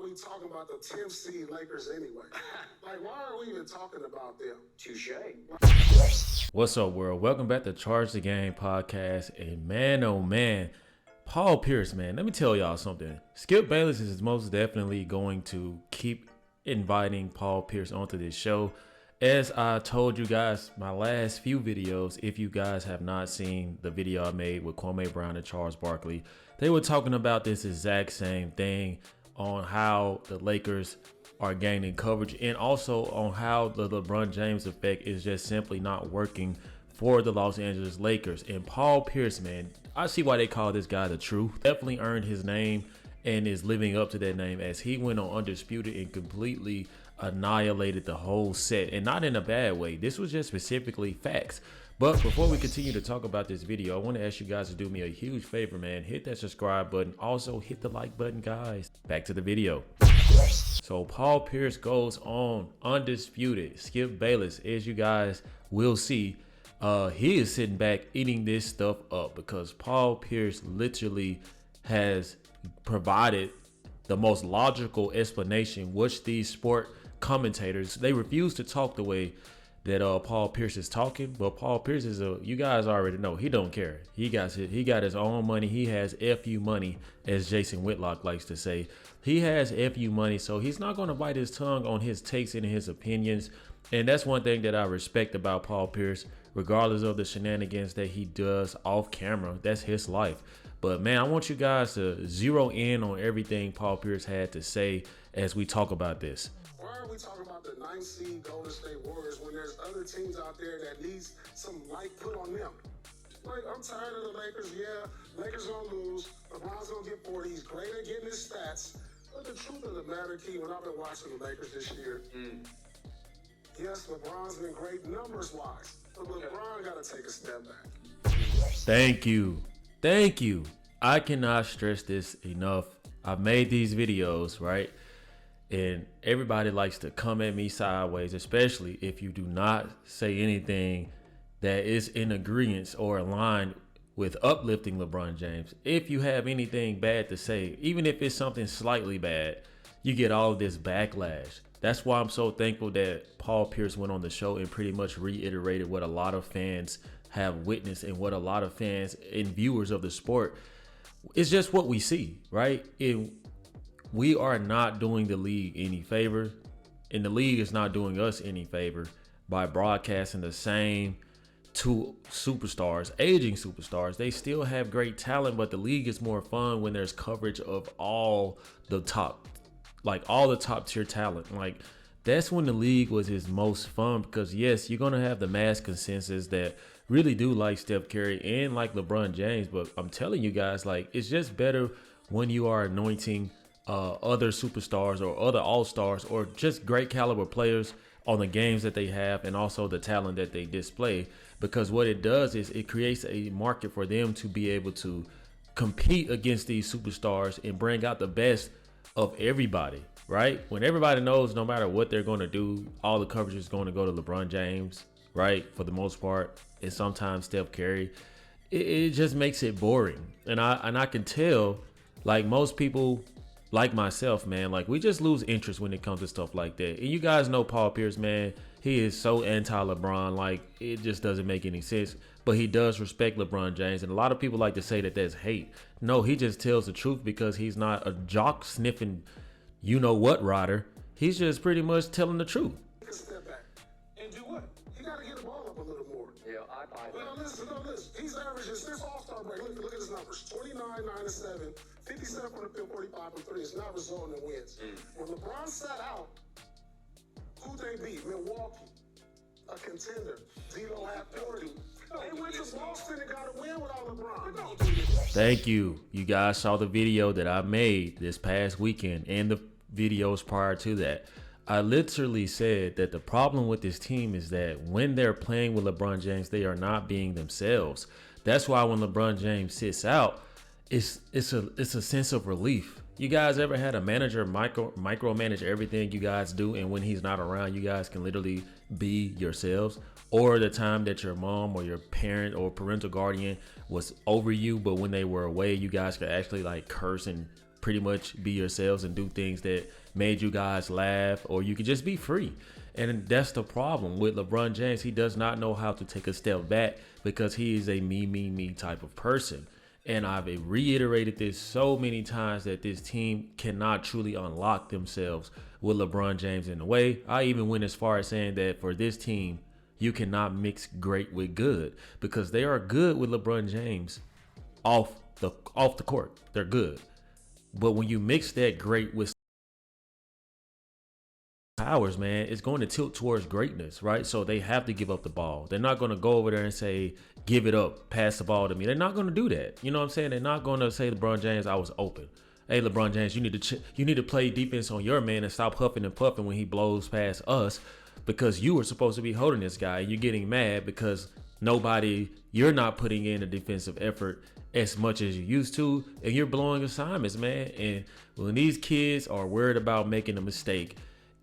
we talking about the 10th seed Lakers anyway? Like, why are we even talking about them? Touche. What's up, world? Welcome back to Charge the Game podcast. And man, oh man, Paul Peirce, man, let me tell y'all something. Skip Bayless is most definitely going to keep inviting Paul Peirce onto this show. As I told you guys my last few videos, if you guys have not seen the video I made with Kwame Brown and Charles Barkley, they were talking about this exact same thing on how the Lakers are gaining coverage and also on how the LeBron James effect is just simply not working for the Los Angeles Lakers. And Paul Peirce, man, I see why they call this guy the truth. Definitely earned his name and is living up to that name as he went on Undisputed and completely annihilated the whole set, and not in a bad way. This was just specifically facts. But before we continue to talk about this video, I want to ask you guys to do me a huge favor, man. Hit that subscribe button. Also hit the like button, guys. Back to the video. So Paul Peirce goes on Undisputed. Skip Bayless, as you guys will see, he is sitting back eating this stuff up because Paul Peirce literally has provided the most logical explanation, which these sport commentators, they refuse to talk the way that Paul Peirce is talking. But Paul Peirce is you guys already know, he don't care. He got his own money. He has FU money, as Jason Whitlock likes to say. He has FU money, so he's not going to bite his tongue on his takes and his opinions. And that's one thing that I respect about Paul Peirce, regardless of the shenanigans that he does off camera. That's his life. But man, I want you guys to zero in on everything Paul Peirce had to say as we talk about this. Why are we talking about the 9th seed Golden State Warriors when there's other teams out there that needs some light put on them? Like, I'm tired of the Lakers. Yeah, Lakers gonna lose. LeBron's gonna get 40. He's great at getting his stats. But the truth of the matter, Key, when I've been watching the Lakers this year, yes, LeBron's been great numbers-wise, but LeBron got to take a step back. Thank you. Thank you. I cannot stress this enough. I've made these videos, right? And everybody likes to come at me sideways, especially if you do not say anything that is in agreement or aligned with uplifting LeBron James. If you have anything bad to say, even if it's something slightly bad, you get all of this backlash. That's why I'm so thankful that Paul Peirce went on the show and pretty much reiterated what a lot of fans have witnessed and what a lot of fans and viewers of the sport, it's just what we see, right? We are not doing the league any favor, and the league is not doing us any favor by broadcasting the same two superstars, aging superstars. They still have great talent, but the league is more fun when there's coverage of all the top tier talent. Like, that's when the league was its most fun, because yes, you're gonna have the mass consensus that really do like Steph Curry and like LeBron James, but I'm telling you guys, like, it's just better when you are anointing other superstars or other all-stars or just great caliber players on the games that they have and also the talent that they display, because what it does is it creates a market for them to be able to compete against these superstars and bring out the best of everybody, right? When everybody knows no matter what they're going to do, all the coverage is going to go to LeBron James, right? For the most part, and sometimes Steph Curry, it just makes it boring. And I can tell, like, most people like myself, man, like, we just lose interest when it comes to stuff like that. And you guys know Paul Peirce, man, he is so anti-LeBron, like, it just doesn't make any sense. But he does respect LeBron James, and a lot of people like to say that that's hate. No, he just tells the truth because he's not a jock sniffing, you know what, rider. He's just pretty much telling the truth. Take a step back and do what? You got to get the ball up a little more. Yeah, I buy that. Listen. He's averaging since All-Star break. Look at his numbers: 29, 9-7, 57 from the field, 45 from three. It's not resulting in wins. When LeBron sat out, who they beat? Milwaukee, a contender. Zeno had 40. They went to Boston and got a win without LeBron. Thank you. You guys saw the video that I made this past weekend and the videos prior to that. I literally said that the problem with this team is that when they're playing with LeBron James, they are not being themselves. That's why when LeBron James sits out, it's a sense of relief. You guys ever had a manager micromanage everything you guys do, and when he's not around, you guys can literally be yourselves? Or the time that your mom or your parent or parental guardian was over you, but when they were away, you guys could actually like curse and pretty much be yourselves and do things that made you guys laugh, or you could just be free. And that's the problem with LeBron James. He does not know how to take a step back because he is a me type of person. And I've reiterated this so many times that this team cannot truly unlock themselves with LeBron James in the way. I even went as far as saying that for this team, you cannot mix great with good, because they are good with LeBron James off the court. They're good. But when you mix that great with powers, man, it's going to tilt towards greatness, right? So they have to give up the ball. They're not going to go over there and say, give it up, pass the ball to me. They're not going to do that. You know what I'm saying? They're not going to say, LeBron James, I was open. Hey, LeBron James, you need to play defense on your man and stop huffing and puffing when he blows past us, because you were supposed to be holding this guy. You're getting mad because you're not putting in a defensive effort as much as you used to, and you're blowing assignments, man. And when these kids are worried about making a mistake,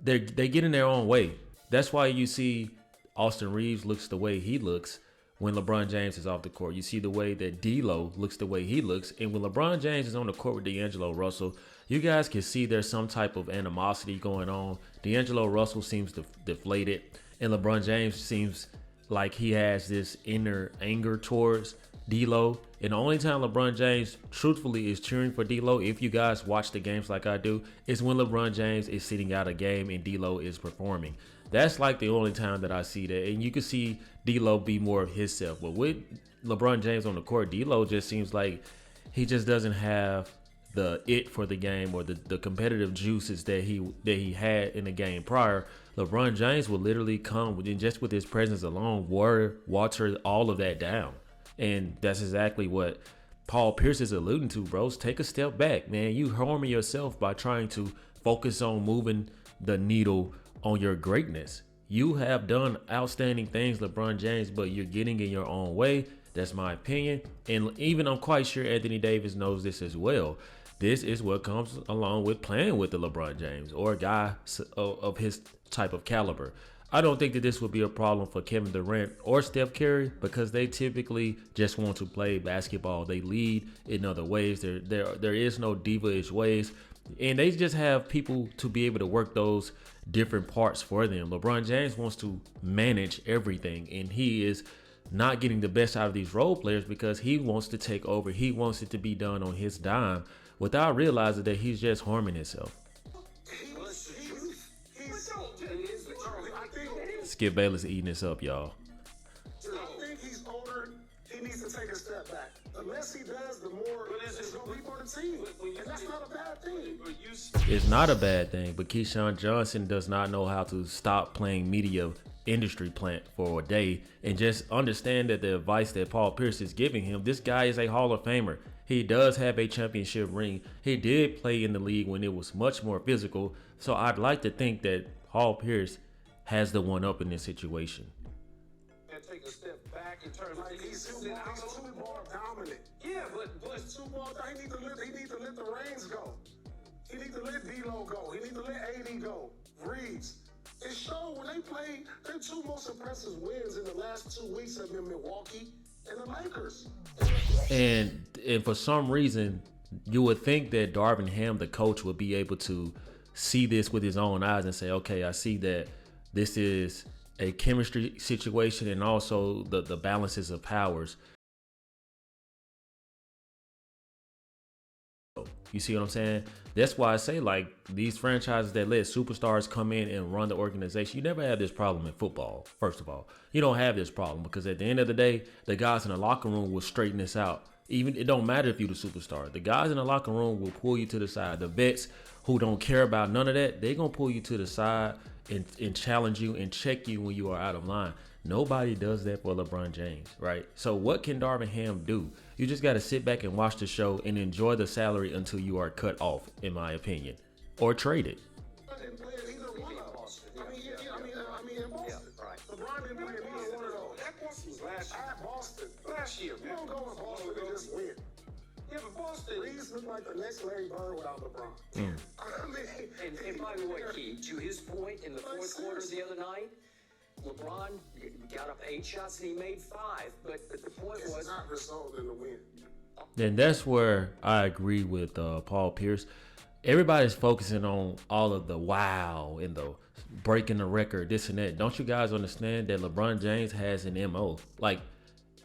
they get in their own way. That's why you see Austin Reeves looks the way he looks when LeBron James is off the court. You see the way that D'Lo looks the way he looks. And when LeBron James is on the court with D'Angelo Russell, you guys can see there's some type of animosity going on. D'Angelo Russell seems deflated, and LeBron James seems like he has this inner anger towards D'Lo. And the only time LeBron James truthfully is cheering for D'Lo, if you guys watch the games like I do, is when LeBron James is sitting out a game and D'Lo is performing. That's like the only time that I see that. And you can see D'Lo be more of himself. But with LeBron James on the court, D'Lo just seems like he just doesn't have the it for the game, or the competitive juices that he had in the game prior. LeBron James will literally come within, just with his presence alone, water all of that down. And that's exactly what Paul Peirce is alluding to, bros. Take a step back, man. You harming yourself by trying to focus on moving the needle on your greatness. You have done outstanding things, LeBron James, but you're getting in your own way. That's my opinion. And even I'm quite sure Anthony Davis knows this as well. This is what comes along with playing with the LeBron James, or a guy of his type of caliber. I don't think that this would be a problem for Kevin Durant or Steph Curry, because they typically just want to play basketball. They lead in other ways. There is no diva-ish ways, and they just have people to be able to work those different parts for them. LeBron James wants to manage everything, and he is not getting the best out of these role players because he wants to take over. He wants it to be done on his dime without realizing that he's just harming himself. Skip Bayless eating this up, y'all. I think he's older. He needs to take a step back. The less he does, the more it's going to be for the team. And that's not a bad thing. It's not a bad thing, but Keyshawn Johnson does not know how to stop playing media industry plant for a day and just understand that the advice that Paul Peirce is giving him, this guy is a Hall of Famer. He does have a championship ring. He did play in the league when it was much more physical. So I'd like to think that Paul Peirce has the one up in this situation. And take a step back in terms of he's two ball dominant. Yeah, but he's two ball. He need to let the reins go. He need to let D'Lo go. He need to let AD go. Reeves. It showed when they played. Their two most impressive wins in the last 2 weeks have been Milwaukee and the Lakers. And for some reason, you would think that Darvin Ham, the coach, would be able to see this with his own eyes and say, okay, I see that this is a chemistry situation, and also the balances of powers. You see what I'm saying? That's why I say, like, these franchises that let superstars come in and run the organization, you never have this problem in football. First of all, you don't have this problem because at the end of the day, the guys in the locker room will straighten this out. Even it don't matter if you're the superstar. The guys in the locker room will pull you to the side. The vets who don't care about none of that, they're going to pull you to the side and challenge you and check you when you are out of line. Nobody does that for LeBron James, right? So what can Darvin Ham do? You just got to sit back and watch the show and enjoy the salary until you are cut off, in my opinion, or trade it. I didn't play either one of Boston. I mean, in Boston. Yeah, right. LeBron didn't play either one of those. That Boston was last year. At Boston. Last year, You man. don't go in Boston and just win. Yeah, but Boston. Reeves looked like the next Larry Bird without LeBron. I mean, And by the way, Key, to his point in the fourth quarter the other night, LeBron got up 8 shots and he made 5. But the point it's was, not resulting in the win. And that's where I agree with Paul Peirce. Everybody's focusing on all of the wow and the breaking the record, this and that. Don't you guys understand that LeBron James has an MO? Like,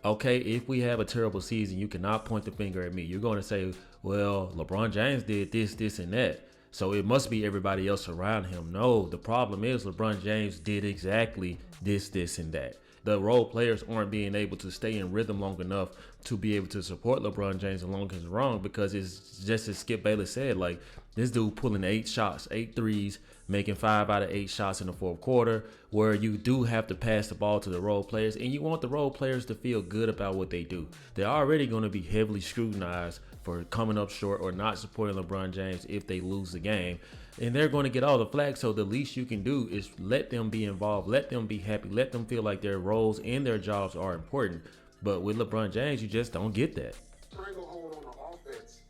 okay, if we have a terrible season, you cannot point the finger at me. You're going to say, well, LeBron James did this, this, and that, so it must be everybody else around him. No, the problem is LeBron James did exactly this, this, and that. The role players aren't being able to stay in rhythm long enough to be able to support LeBron James along his wrong, because it's just as Skip Bayless said, like, this dude pulling 8 shots, 8 threes, making 5 out of 8 shots in the fourth quarter, where you do have to pass the ball to the role players, and you want the role players to feel good about what they do. They're already going to be heavily scrutinized for coming up short or not supporting LeBron James if they lose the game, and they're going to get all the flack. So the least you can do is let them be involved, let them be happy, let them feel like their roles and their jobs are important. But with LeBron James, you just don't get that. Stranglehold on the offense.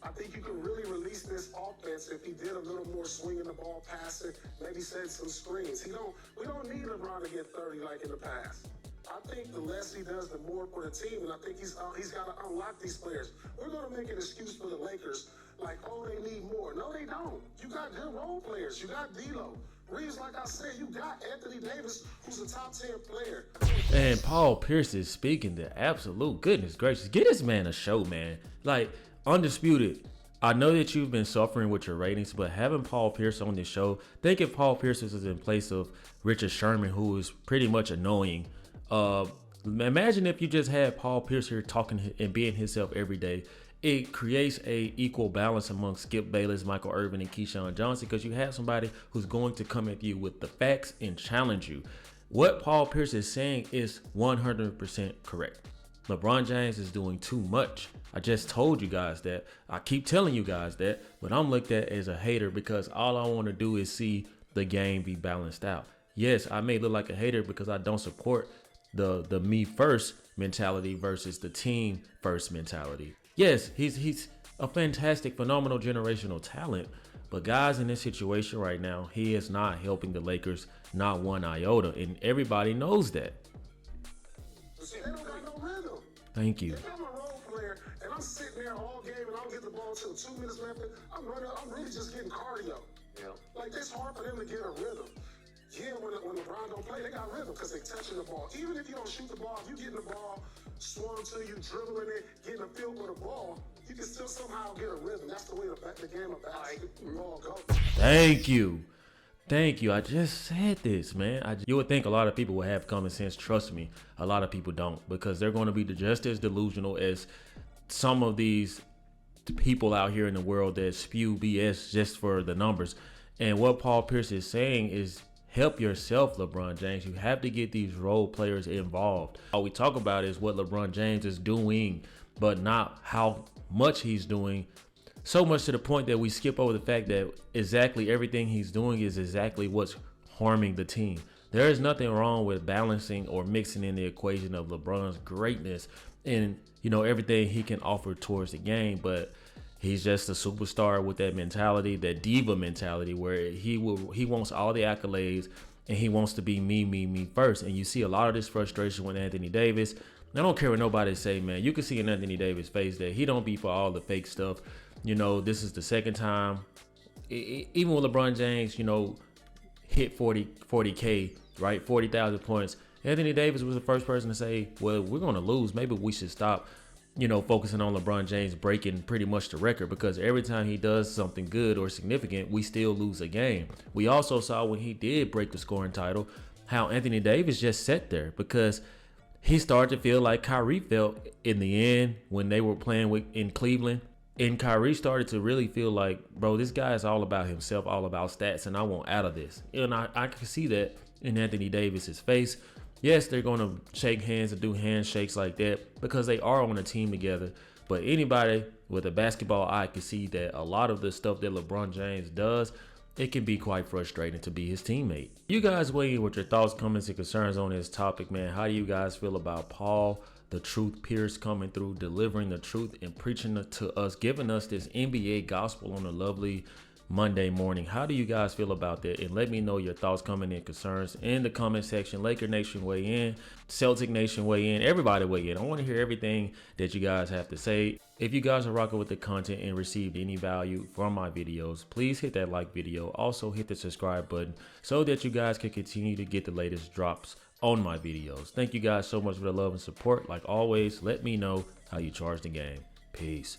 I think you can really release this offense if he did a little more swinging the ball, passing, maybe set some screens. We don't need LeBron to get 30 like in the past. I think the less he does, the more for the team, and I think he's got to unlock these players. We're going to make an excuse for the Lakers, like, oh, they need more. No, they don't. You got good role players. You got D'Lo. Reeves, like I said, you got Anthony Davis, who's a top 10 player. And Paul Peirce is speaking the absolute goodness gracious. Get this man a show, man. Like, Undisputed, I know that you've been suffering with your ratings, but having Paul Peirce on this show, think if Paul Peirce was in place of Richard Sherman, who is pretty much annoying. Imagine if you just had Paul Peirce here talking and being himself every day. It creates a equal balance among Skip Bayless, Michael Irvin, and Keyshawn Johnson, because you have somebody who's going to come at you with the facts and challenge you. What Paul Peirce is saying is 100% correct. LeBron James is doing too much. I just told you guys that. I keep telling you guys that, but I'm looked at as a hater because all I want to do is see the game be balanced out. Yes, I may look like a hater because I don't support the me first mentality versus the team first mentality. Yes, he's a fantastic, phenomenal generational talent, but guys, in this situation right now, he is not helping the Lakers, not one iota, and everybody knows that. See, they don't got no rhythm. Thank you. If I'm a role player and I'm sitting there all game and I don't get the ball till 2 minutes left, I'm really just getting cardio. Yeah. Like, it's hard for them to get a rhythm. Yeah, when LeBron don't play, they got rhythm because they touching the ball. Even if you don't shoot the ball, if you getting the ball swung to you, dribbling it, getting a feel for the ball, you can still somehow get a rhythm. That's the way the game of basketball goes. Thank you. Thank you. I just said this, man. You would think a lot of people would have common sense. Trust me, a lot of people don't, because they're going to be just as delusional as some of these people out here in the world that spew BS just for the numbers. And what Paul Peirce is saying is, help yourself, LeBron James. You have to get these role players involved. All we talk about is what LeBron James is doing, but not how much he's doing. So much to the point that we skip over the fact that exactly everything he's doing is exactly what's harming the team. There is nothing wrong with balancing or mixing in the equation of LeBron's greatness and, everything he can offer towards the game, but he's just a superstar with that mentality, that diva mentality, where he wants all the accolades and he wants to be me first. And you see a lot of this frustration with Anthony Davis. I don't care what nobody say, man. You can see in Anthony Davis' face that he don't be for all the fake stuff. This is the second time, even when LeBron James, hit 40K, right? 40,000 points. Anthony Davis was the first person to say, well, we're going to lose. Maybe we should stop focusing on LeBron James breaking pretty much the record, because every time he does something good or significant, we still lose a game. We also saw when he did break the scoring title, how Anthony Davis just sat there because he started to feel like Kyrie felt in the end when they were playing in Cleveland. And Kyrie started to really feel like, bro, this guy is all about himself, all about stats, and I want out of this. And I can see that in Anthony Davis's face. Yes, they're going to shake hands and do handshakes like that because they are on a team together. But anybody with a basketball eye can see that a lot of the stuff that LeBron James does, it can be quite frustrating to be his teammate. You guys weigh in with your thoughts, comments, and concerns on this topic, man. How do you guys feel about Paul, the truth Peirce, coming through, delivering the truth and preaching it to us, giving us this NBA gospel on a lovely Monday morning. How do you guys feel about that? And let me know your thoughts, comment, and concerns in the comment section. Laker Nation weigh in, Celtic Nation weigh in, everybody weigh in. I want to hear everything that you guys have to say. If you guys are rocking with the content and received any value from my videos, please hit that like video. Also hit the subscribe button so that you guys can continue to get the latest drops on my videos. Thank you guys so much for the love and support. Like always, let me know how you charge the game. Peace.